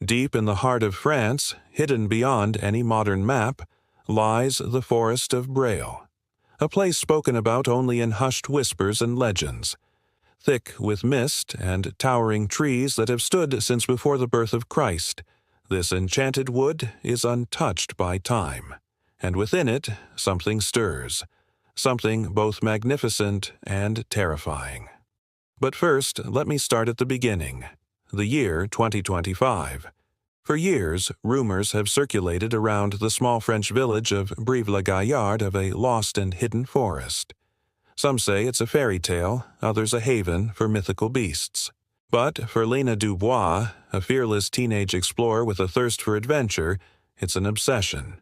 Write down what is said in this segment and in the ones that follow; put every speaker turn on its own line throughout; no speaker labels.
Deep in the heart of France, hidden beyond any modern map, lies the forest of Braille, a place spoken about only in hushed whispers and legends. Thick with mist and towering trees that have stood since before the birth of Christ, this enchanted wood is untouched by time, and within it something stirs, something both magnificent and terrifying. But first, let me start at the beginning, the year 2025. For years, rumors have circulated around the small French village of Brive-la-Gaillarde of a lost and hidden forest. Some say it's a fairy tale, others a haven for mythical beasts. But for Lena Dubois, a fearless teenage explorer with a thirst for adventure, it's an obsession.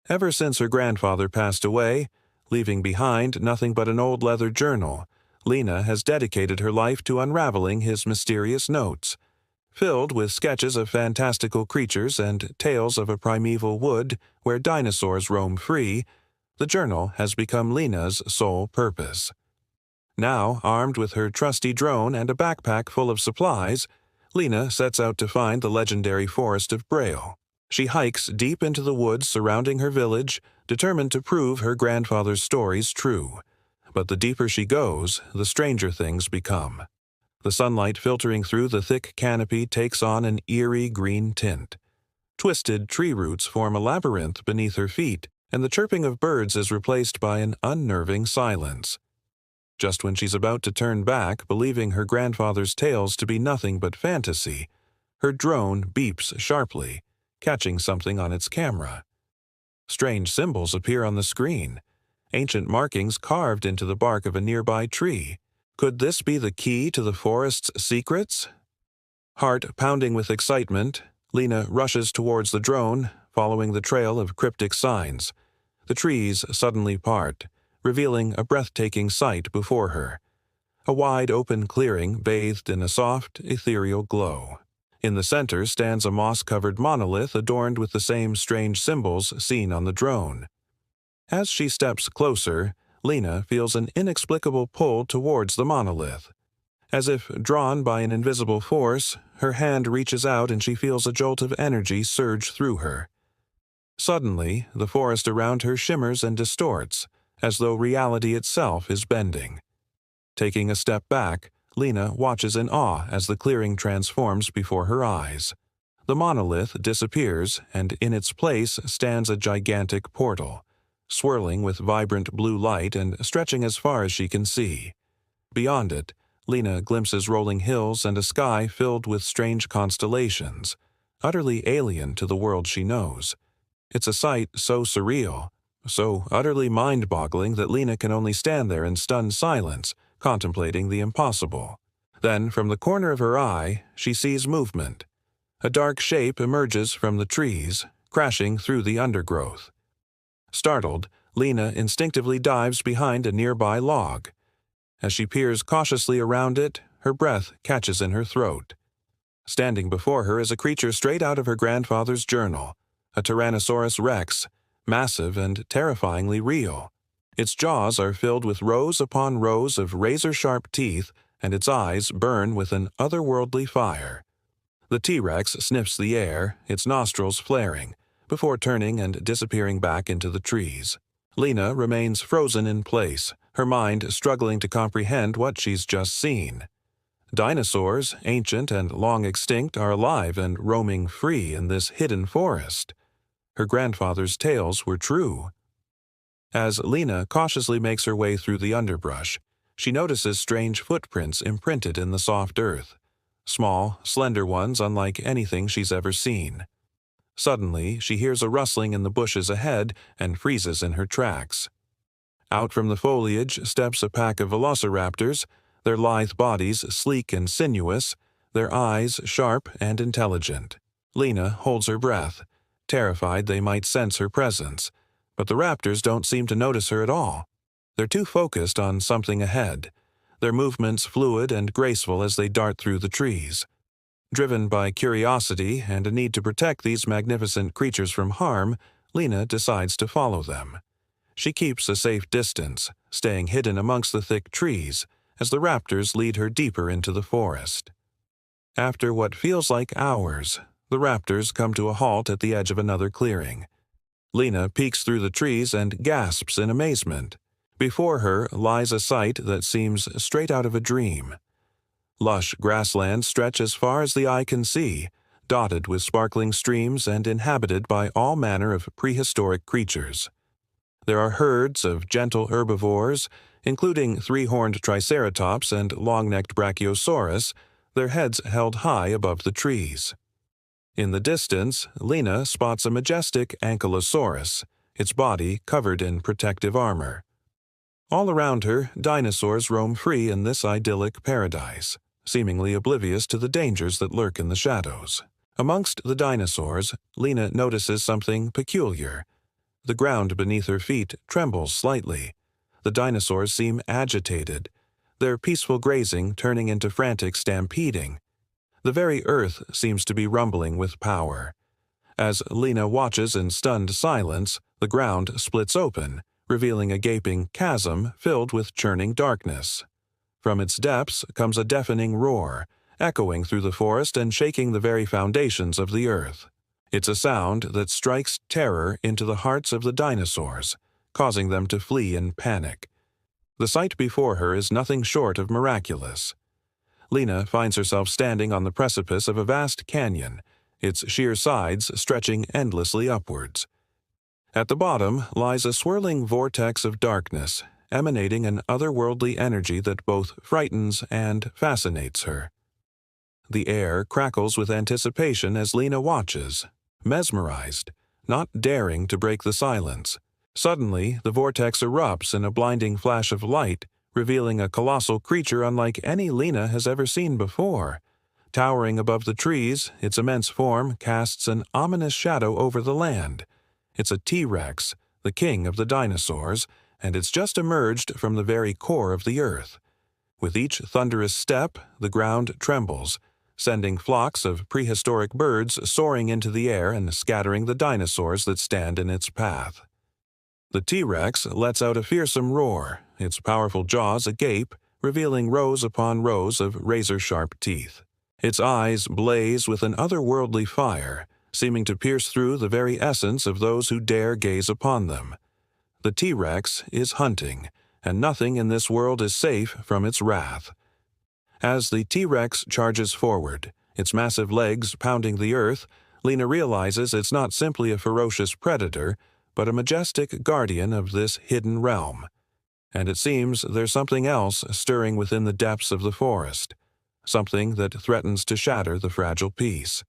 Ever since her grandfather passed away, leaving behind nothing but an old leather journal, Lena has dedicated her life to unraveling his mysterious notes. Filled with sketches of fantastical creatures and tales of a primeval wood where dinosaurs roam free, the journal has become Lena's sole purpose. Now, armed with her trusty drone and a backpack full of supplies, Lena sets out to find the legendary forest of Braille. She hikes deep into the woods surrounding her village, determined to prove her grandfather's stories true. But the deeper she goes, the stranger things become. The sunlight filtering through the thick canopy takes on an eerie green tint. Twisted tree roots form a labyrinth beneath her feet, and the chirping of birds is replaced by an unnerving silence. Just when she's about to turn back, believing her grandfather's tales to be nothing but fantasy, her drone beeps sharply, catching something on its camera. Strange symbols appear on the screen, ancient markings carved into the bark of a nearby tree. Could this be the key to the forest's secrets? Heart pounding with excitement, Lena rushes towards the drone, following the trail of cryptic signs. The trees suddenly part, revealing a breathtaking sight before her. A wide open clearing bathed in a soft, ethereal glow. In the center stands a moss-covered monolith adorned with the same strange symbols seen on the drone. As she steps closer, Lena feels an inexplicable pull towards the monolith. As if drawn by an invisible force, her hand reaches out and she feels a jolt of energy surge through her. Suddenly, the forest around her shimmers and distorts, as though reality itself is bending. Taking a step back, Lena watches in awe as the clearing transforms before her eyes. The monolith disappears, and in its place stands a gigantic portal, swirling with vibrant blue light and stretching as far as she can see. Beyond it, Lena glimpses rolling hills and a sky filled with strange constellations, utterly alien to the world she knows. It's a sight so surreal, so utterly mind-boggling that Lena can only stand there in stunned silence, contemplating the impossible. Then, from the corner of her eye, she sees movement. A dark shape emerges from the trees, crashing through the undergrowth. Startled, Lena instinctively dives behind a nearby log. As she peers cautiously around it, her breath catches in her throat. Standing before her is a creature straight out of her grandfather's journal, a Tyrannosaurus rex, massive and terrifyingly real. Its jaws are filled with rows upon rows of razor-sharp teeth, and its eyes burn with an otherworldly fire. The T-Rex sniffs the air, its nostrils flaring, before turning and disappearing back into the trees. Lena remains frozen in place, her mind struggling to comprehend what she's just seen. Dinosaurs, ancient and long extinct, are alive and roaming free in this hidden forest. Her grandfather's tales were true. As Lena cautiously makes her way through the underbrush, she notices strange footprints imprinted in the soft earth. Small, slender ones unlike anything she's ever seen. Suddenly, she hears a rustling in the bushes ahead and freezes in her tracks. Out from the foliage steps a pack of velociraptors, their lithe bodies sleek and sinuous, their eyes sharp and intelligent. Lena holds her breath, terrified they might sense her presence, but the raptors don't seem to notice her at all. They're too focused on something ahead, their movements fluid and graceful as they dart through the trees. Driven by curiosity and a need to protect these magnificent creatures from harm, Lena decides to follow them. She keeps a safe distance, staying hidden amongst the thick trees, as the raptors lead her deeper into the forest. After what feels like hours, the raptors come to a halt at the edge of another clearing. Lena peeks through the trees and gasps in amazement. Before her lies a sight that seems straight out of a dream. Lush grasslands stretch as far as the eye can see, dotted with sparkling streams and inhabited by all manner of prehistoric creatures. There are herds of gentle herbivores, including three-horned Triceratops and long-necked Brachiosaurus, their heads held high above the trees. In the distance, Lena spots a majestic Ankylosaurus, its body covered in protective armor. All around her, dinosaurs roam free in this idyllic paradise, seemingly oblivious to the dangers that lurk in the shadows. Amongst the dinosaurs, Lena notices something peculiar. The ground beneath her feet trembles slightly. The dinosaurs seem agitated, their peaceful grazing turning into frantic stampeding. The very earth seems to be rumbling with power. As Lena watches in stunned silence, the ground splits open, revealing a gaping chasm filled with churning darkness. From its depths comes a deafening roar, echoing through the forest and shaking the very foundations of the earth. It's a sound that strikes terror into the hearts of the dinosaurs, causing them to flee in panic. The sight before her is nothing short of miraculous. Lena finds herself standing on the precipice of a vast canyon, its sheer sides stretching endlessly upwards. At the bottom lies a swirling vortex of darkness, emanating an otherworldly energy that both frightens and fascinates her. The air crackles with anticipation as Lena watches, mesmerized, not daring to break the silence. Suddenly, the vortex erupts in a blinding flash of light, revealing a colossal creature unlike any Lena has ever seen before. Towering above the trees, its immense form casts an ominous shadow over the land. It's a T-Rex, the king of the dinosaurs, and it's just emerged from the very core of the earth. With each thunderous step, the ground trembles, sending flocks of prehistoric birds soaring into the air and scattering the dinosaurs that stand in its path. The T-Rex lets out a fearsome roar, its powerful jaws agape, revealing rows upon rows of razor-sharp teeth. Its eyes blaze with an otherworldly fire, seeming to pierce through the very essence of those who dare gaze upon them. The T-Rex is hunting, and nothing in this world is safe from its wrath. As the T-Rex charges forward, its massive legs pounding the earth, Lena realizes it's not simply a ferocious predator, but a majestic guardian of this hidden realm. And it seems there's something else stirring within the depths of the forest, something that threatens to shatter the fragile peace.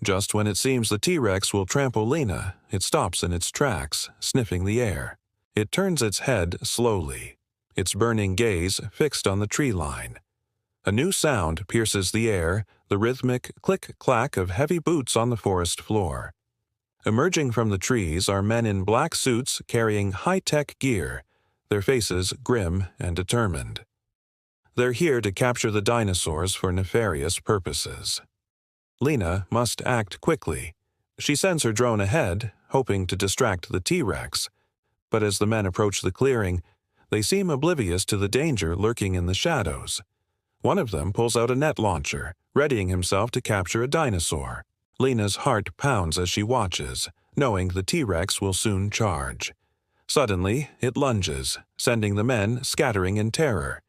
Just when it seems the T-Rex will trample Lena, it stops in its tracks, sniffing the air. It turns its head slowly, its burning gaze fixed on the tree line. A new sound pierces the air, the rhythmic click-clack of heavy boots on the forest floor. Emerging from the trees are men in black suits carrying high-tech gear, their faces grim and determined. They're here to capture the dinosaurs for nefarious purposes. Lena must act quickly. She sends her drone ahead, hoping to distract the T-Rex. But as the men approach the clearing, they seem oblivious to the danger lurking in the shadows. One of them pulls out a net launcher, readying himself to capture a dinosaur. Lena's heart pounds as she watches, knowing the T-Rex will soon charge. Suddenly, it lunges, sending the men scattering in terror.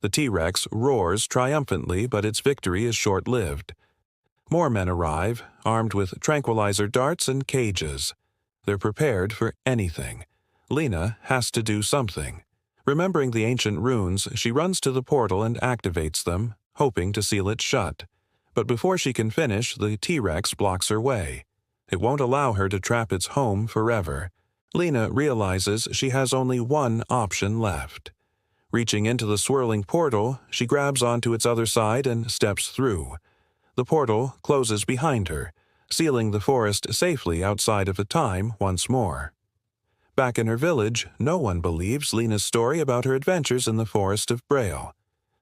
The T-Rex roars triumphantly, but its victory is short-lived. More men arrive, armed with tranquilizer darts and cages. They're prepared for anything. Lena has to do something. Remembering the ancient runes, she runs to the portal and activates them, hoping to seal it shut. But before she can finish, the T-Rex blocks her way. It won't allow her to trap its home forever. Lena realizes she has only one option left. Reaching into the swirling portal, she grabs onto its other side and steps through. The portal closes behind her, sealing the forest safely outside of the time once more. Back in her village, no one believes Lena's story about her adventures in the forest of Braille.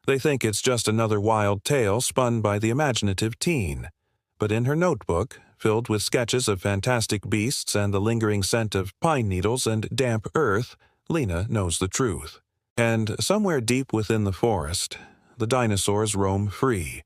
They think it's just another wild tale spun by the imaginative teen. But in her notebook, filled with sketches of fantastic beasts and the lingering scent of pine needles and damp earth, Lena knows the truth. And somewhere deep within the forest, the dinosaurs roam free,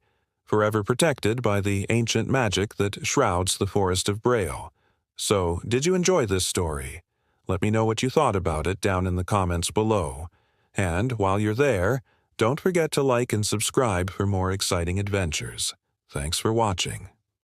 forever protected by the ancient magic that shrouds the Forest of Braille. So, did you enjoy this story? Let me know what you thought about it down in the comments below. And while you're there, don't forget to like and subscribe for more exciting adventures. Thanks for watching.